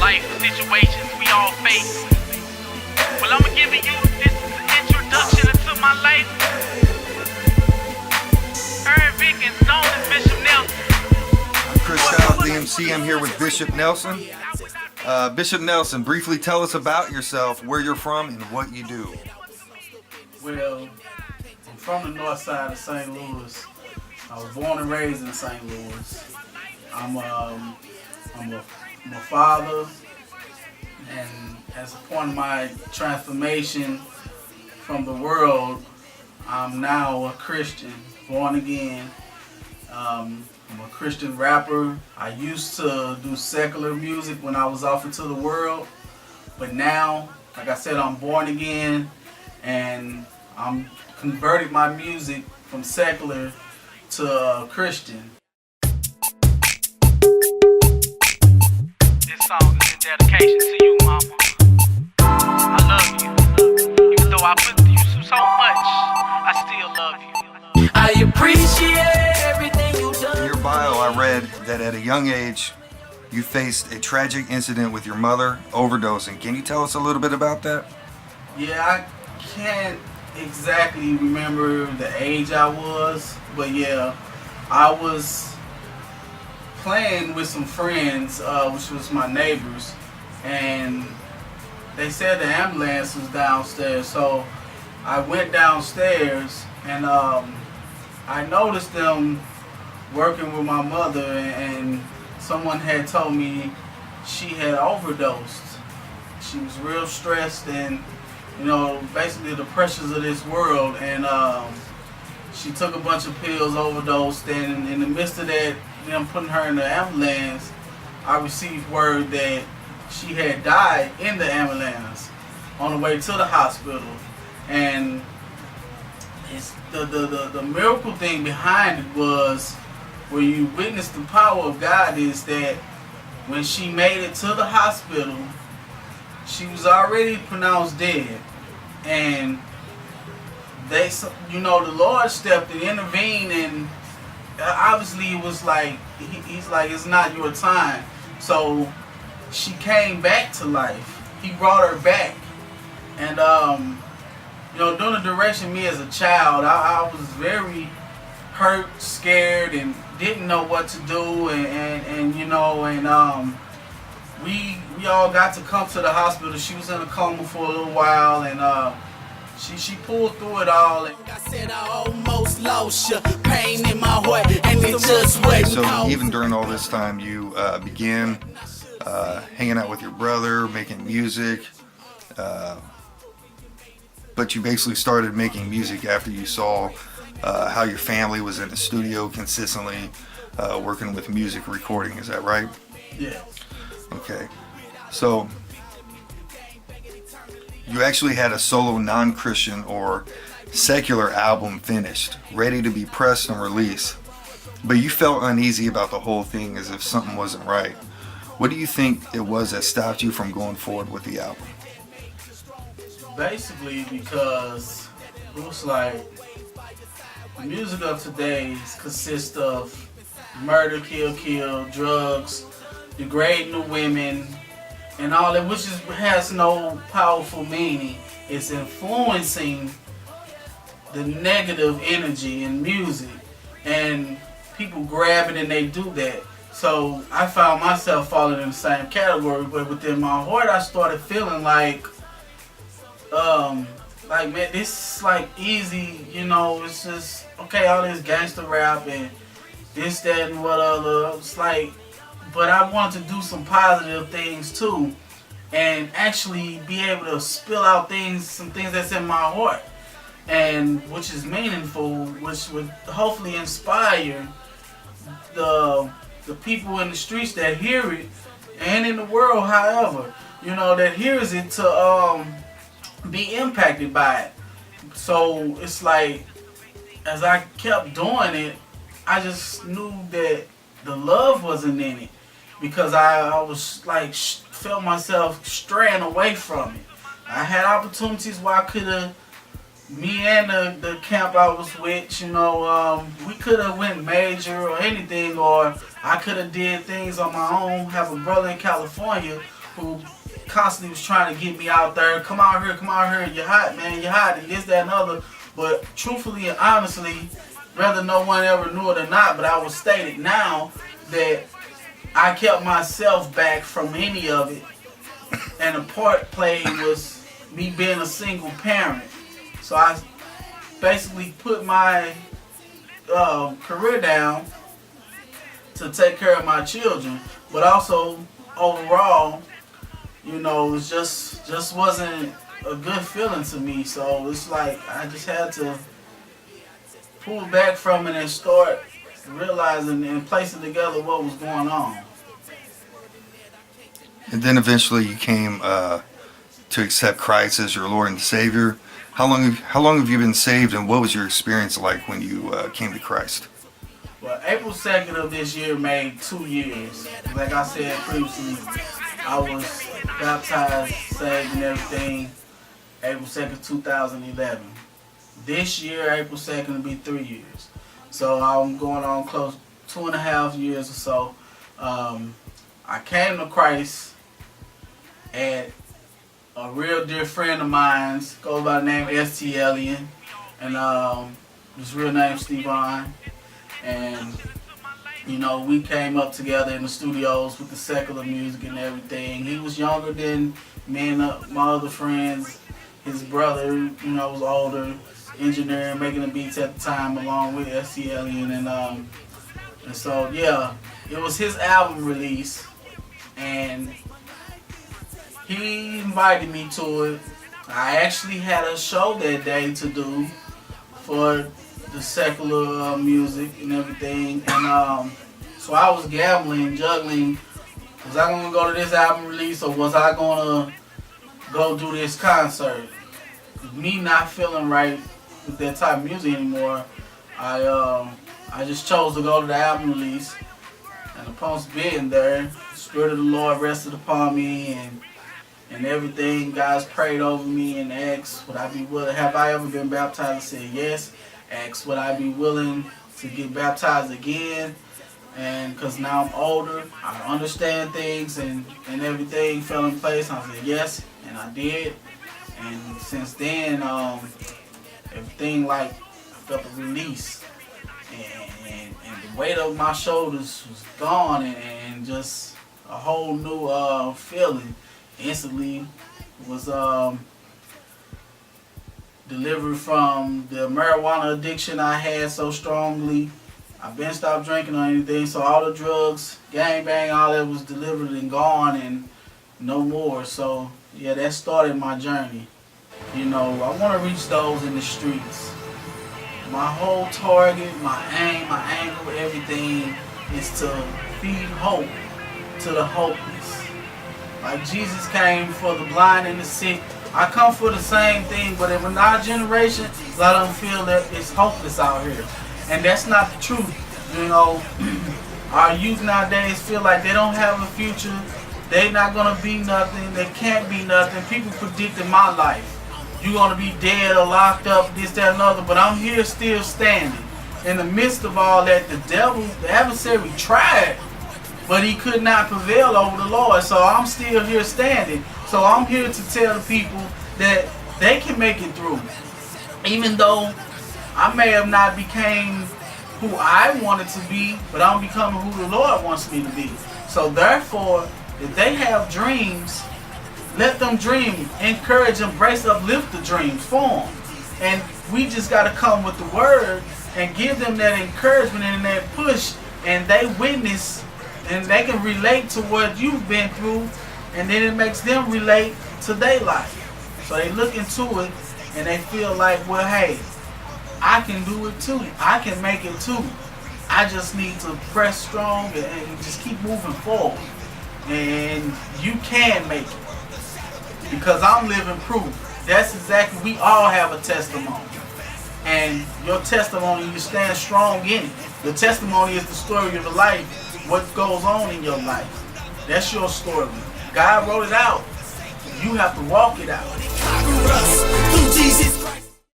life situations we all face. Well, I'm giving you this introduction into my life. Aaron Vickens, known as Bishop Nelson. I'm Chris Styles, the MC. I'm here with Bishop Nelson. Bishop Nelson, briefly tell us about yourself, where you're from, and what you do. Well, I'm from the north side of St. Louis. I was born and raised in St. Louis. I'm a father, and as a point of my transformation from the world, I'm now a Christian, born again. I'm a Christian rapper. I used to do secular music when I was off into the world, but now, like I said, I'm born again, and I'm converted my music from secular to Christian. This song is in dedication to you, mama. I love you. Even though I put you through so much, I still love you. I appreciate everything you've done. In your bio, I read that at a young age, you faced a tragic incident with your mother overdosing. Can you tell us a little bit about that? Yeah, I can't exactly remember the age I was, but yeah, I was playing with some friends, which was my neighbors, and they said the ambulance was downstairs, so I went downstairs, and I noticed them working with my mother, and someone had told me she had overdosed. She was real stressed and, you know, basically the pressures of this world, and she took a bunch of pills, overdosed, and in the midst of that, them putting her in the ambulance, I received word that she had died in the ambulance on the way to the hospital. And it's the miracle thing behind it was, where you witness the power of God, is that when she made it to the hospital, she was already pronounced dead, and they, you know, the Lord stepped in, intervened, and obviously it was like, he's like, it's not your time. So she came back to life. He brought her back, and you know, during the duration, me as a child, I was very hurt, scared, and didn't know what to do, and you know, and we all got to come to the hospital. She was in a coma for a little while, and she pulled through it all. And I said I almost lost you, pain in my heart, and it just wasn't. So even during all this time, you began hanging out with your brother, making music, but you basically started making music after you saw how your family was in the studio consistently working with music recording. Is that right? yeah. Okay. So you actually had a solo non-Christian or secular album finished, ready to be pressed and released, but you felt uneasy about the whole thing, as if something wasn't right. What do you think it was that stopped you from going forward with the album? Basically because it was like, the music of today consists of murder, kill, drugs, degrading the women, and all that, which has no powerful meaning. It's influencing the negative energy in music, and people grab it and they do that. So I found myself falling in the same category, but within my heart I started feeling like man, this is like easy, you know, it's just, okay, all this gangster rap and this, that, and what other. It's like, but I wanted to do some positive things too, and actually be able to spill out some things that's in my heart, and which is meaningful, which would hopefully inspire the people in the streets that hear it, and in the world, however, you know, that hears it, to be impacted by it. So it's like, as I kept doing it, I just knew that the love wasn't in it, because I was like, felt myself straying away from it. I had opportunities where I could have, me and the camp I was with, you know, we could have went major or anything, or I could have did things on my own. Have a brother in California who constantly was trying to get me out there. Come out here, you're hot, man, you're hot, and this, that, and other. But truthfully and honestly, whether no one ever knew it or not, but I will state it now that I kept myself back from any of it. And the part played was me being a single parent. So I basically put my career down to take care of my children. But also, overall, you know, it just wasn't a good feeling to me. So it's like I just had to pull back from it and start realizing and placing together what was going on. And then eventually you came to accept Christ as your Lord and Savior. How long have you been saved, and what was your experience like when you came to Christ? Well, April 2nd of this year made 2 years. Like I said previously, I was baptized, saved, and everything April 2nd, 2011. This year, April 2nd, will be 3 years. So I'm going on close 2.5 years or so. I came to Christ at a real dear friend of mine, goes by the name S.T. Alien, and his real name Steven. And you know, we came up together in the studios with the secular music and everything. He was younger than me and my other friends. His brother, you know, was older, engineering, making the beats at the time, along with S.T. Alien, and so yeah, it was his album release, and he invited me to it. I actually had a show that day to do for the secular music and everything, and so I was gambling, juggling. Was I gonna go to this album release, or was I gonna go do this concert? Me not feeling right with that type of music anymore, I just chose to go to the album release. And upon being there, the Spirit of the Lord rested upon me, and everything. Guys prayed over me and asked, would I be willing? Have I ever been baptized? I said yes. Asked, would I be willing to get baptized again? And because now I'm older, I understand things, and everything fell in place. I said yes, and I did. And since then, everything, like, I felt a release. And the weight of my shoulders was gone, and just a whole new feeling. Instantly was delivered from the marijuana addiction I had so strongly. I've been stopped drinking or anything, so all the drugs, gang bang, all that was delivered and gone, and no more. So yeah, that started my journey. You know, I want to reach those in the streets. My whole target, my aim, my angle, everything is to feed hope to the hopeless. Like Jesus came for the blind and the sick, I come for the same thing, but in our generation, a lot of them feel that it's hopeless out here. And that's not the truth. You know, our youth nowadays feel like they don't have a future, they're not going to be nothing, they can't be nothing. People predicted my life. You're going to be dead or locked up, this, that, and other, but I'm here still standing. In the midst of all that, the devil, the adversary tried, but he could not prevail over the Lord. So I'm still here standing. So I'm here to tell the people that they can make it through. Even though I may have not became who I wanted to be, but I'm becoming who the Lord wants me to be. So therefore, if they have dreams, let them dream. Encourage, embrace, uplift the dreams for them. And we just got to come with the word and give them that encouragement and that push, and they witness and they can relate to what you've been through, and then it makes them relate to their life. So they look into it and they feel like, well, hey, I can do it too. I can make it too. I just need to press strong and just keep moving forward. And you can make it. Because I'm living proof. That's exactly, we all have a testimony. And your testimony, you stand strong in it. The testimony is the story of your life, what goes on in your life. That's your story. God wrote it out. You have to walk it out.